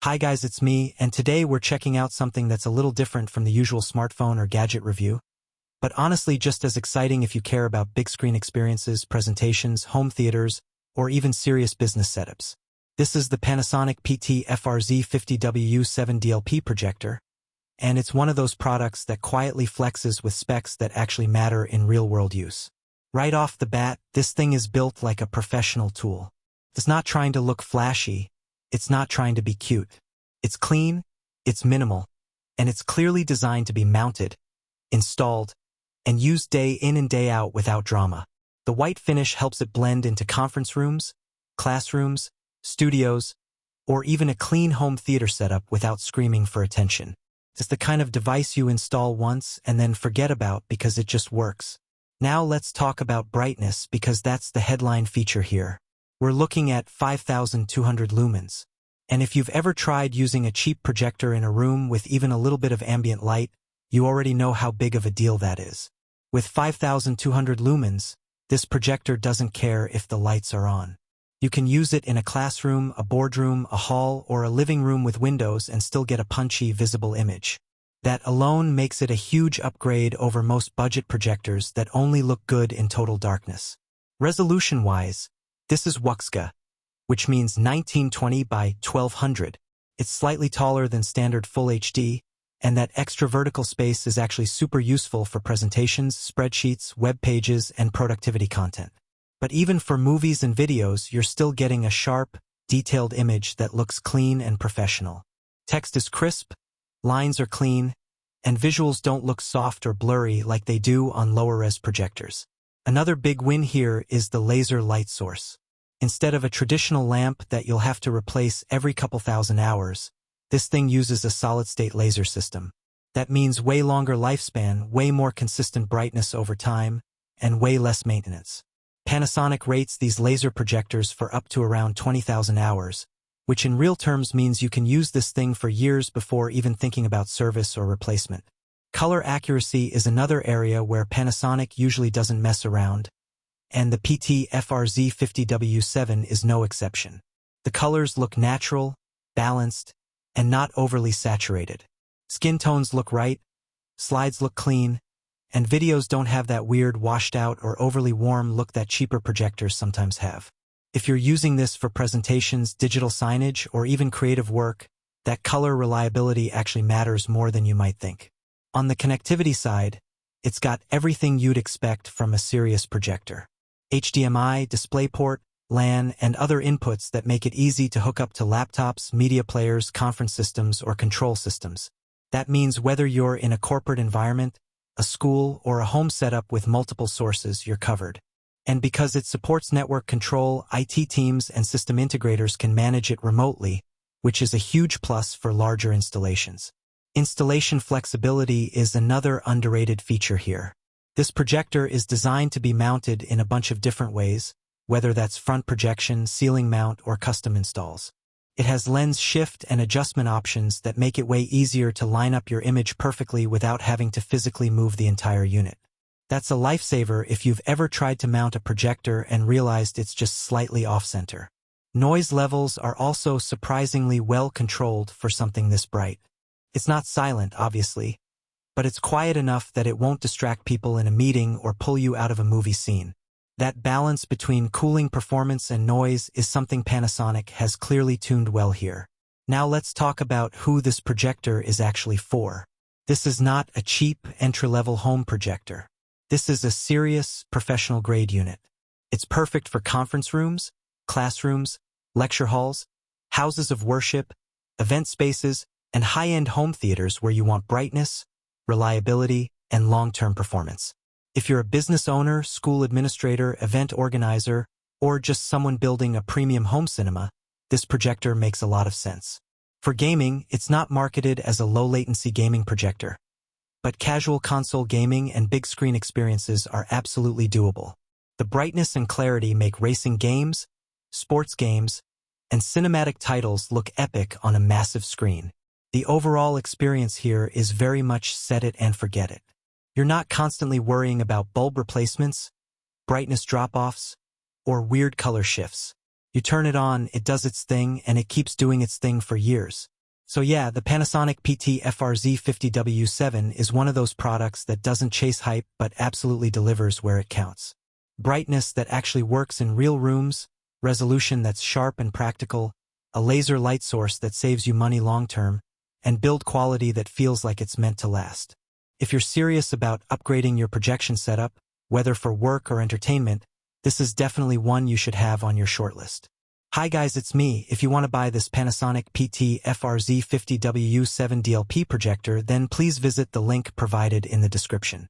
Hi guys, it's me, and today we're checking out something that's a little different from the usual smartphone or gadget review, but honestly just as exciting if you care about big screen experiences, presentations, home theaters, or even serious business setups. This is the Panasonic PT-FRZ50WU7 DLP projector, and it's one of those products that quietly flexes with specs that actually matter in real-world use. Right off the bat, this thing is built like a professional tool. It's not trying to look flashy. It's not trying to be cute. It's clean, it's minimal, and it's clearly designed to be mounted, installed, and used day in and day out without drama. The white finish helps it blend into conference rooms, classrooms, studios, or even a clean home theater setup without screaming for attention. It's the kind of device you install once and then forget about because it just works. Now let's talk about brightness because that's the headline feature here. We're looking at 5,200 lumens. And if you've ever tried using a cheap projector in a room with even a little bit of ambient light, you already know how big of a deal that is. With 5,200 lumens, this projector doesn't care if the lights are on. You can use it in a classroom, a boardroom, a hall, or a living room with windows and still get a punchy, visible image. That alone makes it a huge upgrade over most budget projectors that only look good in total darkness. Resolution-wise, this is WUXGA, which means 1920 by 1200. It's slightly taller than standard Full HD, and that extra vertical space is actually super useful for presentations, spreadsheets, web pages, and productivity content. But even for movies and videos, you're still getting a sharp, detailed image that looks clean and professional. Text is crisp, lines are clean, and visuals don't look soft or blurry like they do on lower-res projectors. Another big win here is the laser light source. Instead of a traditional lamp that you'll have to replace every couple thousand hours, this thing uses a solid-state laser system. That means way longer lifespan, way more consistent brightness over time, and way less maintenance. Panasonic rates these laser projectors for up to around 20,000 hours, which in real terms means you can use this thing for years before even thinking about service or replacement. Color accuracy is another area where Panasonic usually doesn't mess around, and the PT-FRZ50WU7 is no exception. The colors look natural, balanced, and not overly saturated. Skin tones look right, slides look clean, and videos don't have that weird washed out or overly warm look that cheaper projectors sometimes have. If you're using this for presentations, digital signage, or even creative work, that color reliability actually matters more than you might think. On the connectivity side, it's got everything you'd expect from a serious projector. HDMI, DisplayPort, LAN, and other inputs that make it easy to hook up to laptops, media players, conference systems, or control systems. That means whether you're in a corporate environment, a school, or a home setup with multiple sources, you're covered. And because it supports network control, IT teams and system integrators can manage it remotely, which is a huge plus for larger installations. Installation flexibility is another underrated feature here. This projector is designed to be mounted in a bunch of different ways, whether that's front projection, ceiling mount, or custom installs. It has lens shift and adjustment options that make it way easier to line up your image perfectly without having to physically move the entire unit. That's a lifesaver if you've ever tried to mount a projector and realized it's just slightly off-center. Noise levels are also surprisingly well controlled for something this bright. It's not silent, obviously, but it's quiet enough that it won't distract people in a meeting or pull you out of a movie scene. That balance between cooling performance and noise is something Panasonic has clearly tuned well here. Now let's talk about who this projector is actually for. This is not a cheap entry-level home projector. This is a serious, professional-grade unit. It's perfect for conference rooms, classrooms, lecture halls, houses of worship, event spaces, and high-end home theaters where you want brightness, reliability, and long-term performance. If you're a business owner, school administrator, event organizer, or just someone building a premium home cinema, this projector makes a lot of sense. For gaming, it's not marketed as a low-latency gaming projector, but casual console gaming and big screen experiences are absolutely doable. The brightness and clarity make racing games, sports games, and cinematic titles look epic on a massive screen. The overall experience here is very much set it and forget it. You're not constantly worrying about bulb replacements, brightness drop-offs, or weird color shifts. You turn it on, it does its thing, and it keeps doing its thing for years. So yeah, the Panasonic PT-FRZ50WU7 is one of those products that doesn't chase hype but absolutely delivers where it counts. Brightness that actually works in real rooms, resolution that's sharp and practical, a laser light source that saves you money long-term, and build quality that feels like it's meant to last. If you're serious about upgrading your projection setup, whether for work or entertainment, this is definitely one you should have on your shortlist. Hi guys, it's me. If you want to buy this Panasonic PT-FRZ50WU7 DLP projector, then please visit the link provided in the description.